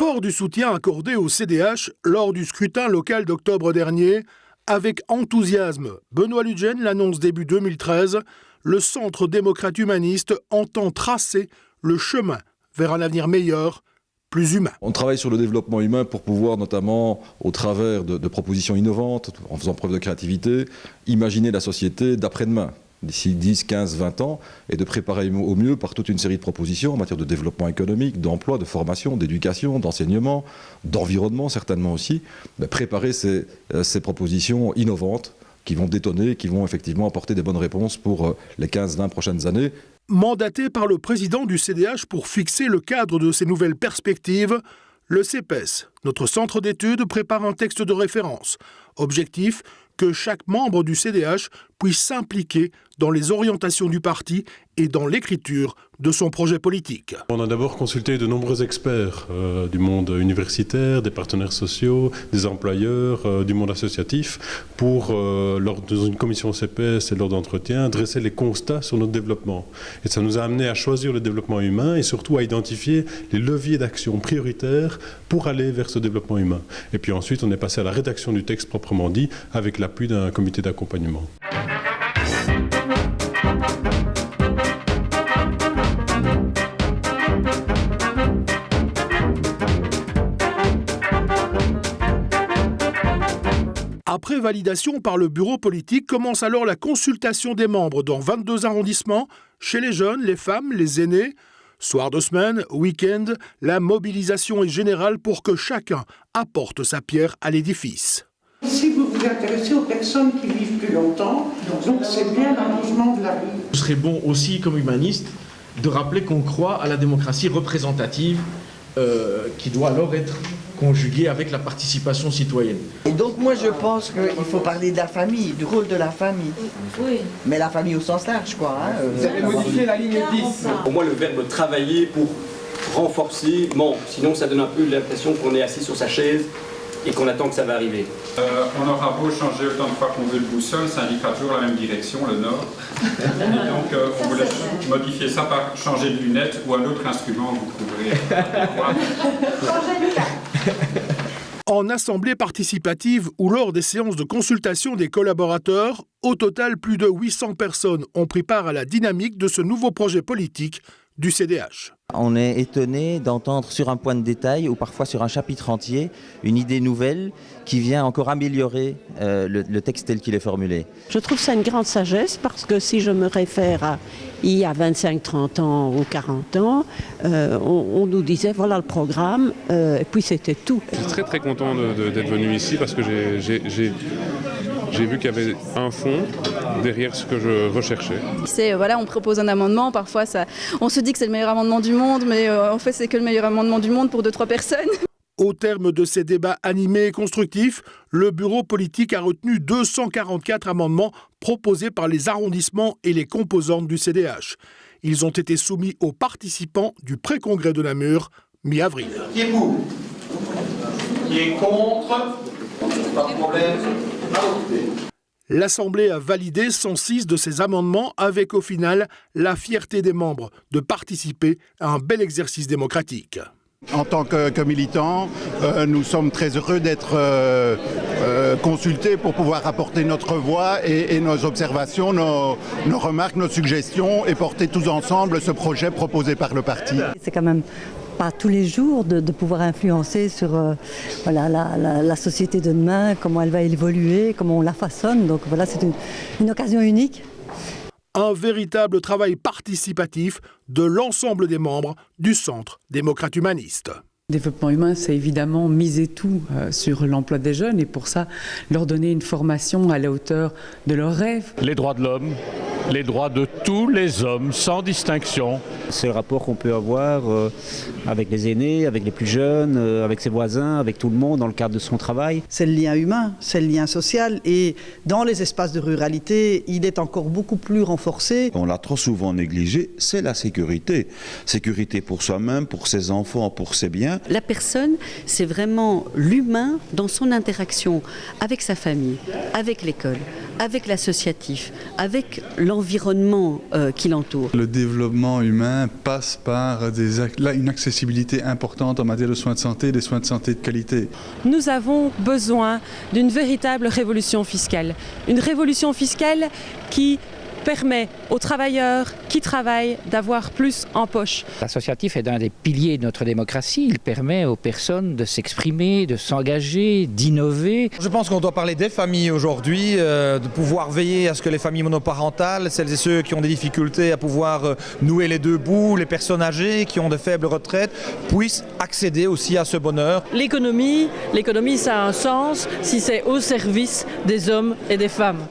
Fort du soutien accordé au CDH lors du scrutin local d'octobre dernier, avec enthousiasme, Benoît Ludgen l'annonce début 2013, le Centre démocrate humaniste entend tracer le chemin vers un avenir meilleur, plus humain. On travaille sur le développement humain pour pouvoir, notamment au travers de propositions innovantes, en faisant preuve de créativité, imaginer la société d'après-demain, d'ici 10, 15, 20 ans, et de préparer au mieux par toute une série de propositions en matière de développement économique, d'emploi, de formation, d'éducation, d'enseignement, d'environnement certainement aussi, préparer ces propositions innovantes qui vont détonner, qui vont effectivement apporter des bonnes réponses pour les 15-20 prochaines années. Mandaté par le président du CDH pour fixer le cadre de ces nouvelles perspectives, le CEPES, notre centre d'études, prépare un texte de référence. Objectif, que chaque membre du CDH puisse s'impliquer dans les orientations du parti et dans l'écriture de son projet politique. On a d'abord consulté de nombreux experts du monde universitaire, des partenaires sociaux, des employeurs, du monde associatif, pour, dans une commission CPS et lors d'entretiens, dresser les constats sur notre développement. Et ça nous a amené à choisir le développement humain et surtout à identifier les leviers d'action prioritaires pour aller vers ce développement humain. Et puis ensuite, on est passé à la rédaction du texte proprement dit, avec l'appui d'un comité d'accompagnement. Après validation par le bureau politique, commence alors la consultation des membres dans 22 arrondissements, chez les jeunes, les femmes, les aînés. Soir de semaine, week-end, la mobilisation est générale pour que chacun apporte sa pierre à l'édifice. Si vous vous intéressez aux personnes qui vivent plus longtemps, donc c'est bien l'allongement de la vie. Ce serait bon aussi, comme humaniste, de rappeler qu'on croit à la démocratie représentative qui doit alors être conjuguée avec la participation citoyenne. Et donc moi je pense qu'il faut parler de la famille, du rôle de la famille. Oui. Mais la famille au sens large, quoi. Vous avez modifié la ligne 10. Pour moi, le verbe travailler pour renforcer manque. Sinon, ça donne un peu l'impression qu'on est assis sur sa chaise et qu'on attend que ça va arriver. On aura beau changer autant de fois qu'on veut le boussole, ça indiquera toujours la même direction, le nord. Et donc on voulait modifier ça par changer de lunettes ou un autre instrument que vous trouverez. En assemblée participative ou lors des séances de consultation des collaborateurs, au total, plus de 800 personnes ont pris part à la dynamique de ce nouveau projet politique du CDH. On est étonné d'entendre sur un point de détail ou parfois sur un chapitre entier une idée nouvelle qui vient encore améliorer le texte tel qu'il est formulé. Je trouve ça une grande sagesse parce que si je me réfère à il y a 25, 30 ans ou 40 ans, on nous disait voilà le programme et puis c'était tout. Je suis très content d'être venu ici parce que j'ai vu qu'il y avait un fond derrière ce que je recherchais. Voilà, on propose un amendement, parfois on se dit que c'est le meilleur amendement du monde, mais en fait c'est que le meilleur amendement du monde pour 2-3 personnes. Au terme de ces débats animés et constructifs, le bureau politique a retenu 244 amendements proposés par les arrondissements et les composantes du CDH. Ils ont été soumis aux participants du pré-congrès de Namur, mi-avril. Qui est pour? Qui est contre? Pas de problème. L'Assemblée a validé 106 de ces amendements avec au final la fierté des membres de participer à un bel exercice démocratique. En tant que militants, nous sommes très heureux d'être consultés pour pouvoir apporter notre voix et nos observations, nos remarques, nos suggestions et porter tous ensemble ce projet proposé par le parti. C'est quand même pas tous les jours de pouvoir influencer sur la société de demain, comment elle va évoluer, comment on la façonne. Donc voilà, c'est une occasion unique. Un véritable travail participatif de l'ensemble des membres du Centre démocrate humaniste. Le développement humain, c'est évidemment miser tout sur l'emploi des jeunes et pour ça, leur donner une formation à la hauteur de leurs rêves. Les droits de l'homme, les droits de tous les hommes, sans distinction. C'est le rapport qu'on peut avoir avec les aînés, avec les plus jeunes, avec ses voisins, avec tout le monde dans le cadre de son travail. C'est le lien humain, c'est le lien social et dans les espaces de ruralité, il est encore beaucoup plus renforcé. On l'a trop souvent négligé, c'est la sécurité. Sécurité pour soi-même, pour ses enfants, pour ses biens. La personne, c'est vraiment l'humain dans son interaction avec sa famille, avec l'école, avec l'associatif, avec l'environnement qui l'entoure. Le développement humain passe par une accessibilité importante en matière de soins de santé, des soins de santé de qualité. Nous avons besoin d'une véritable révolution fiscale. Une révolution fiscale qui permet aux travailleurs qui travaillent d'avoir plus en poche. L'associatif est un des piliers de notre démocratie. Il permet aux personnes de s'exprimer, de s'engager, d'innover. Je pense qu'on doit parler des familles aujourd'hui, de pouvoir veiller à ce que les familles monoparentales, celles et ceux qui ont des difficultés à pouvoir nouer les deux bouts, les personnes âgées qui ont de faibles retraites, puissent accéder aussi à ce bonheur. L'économie, ça a un sens si c'est au service des hommes et des femmes.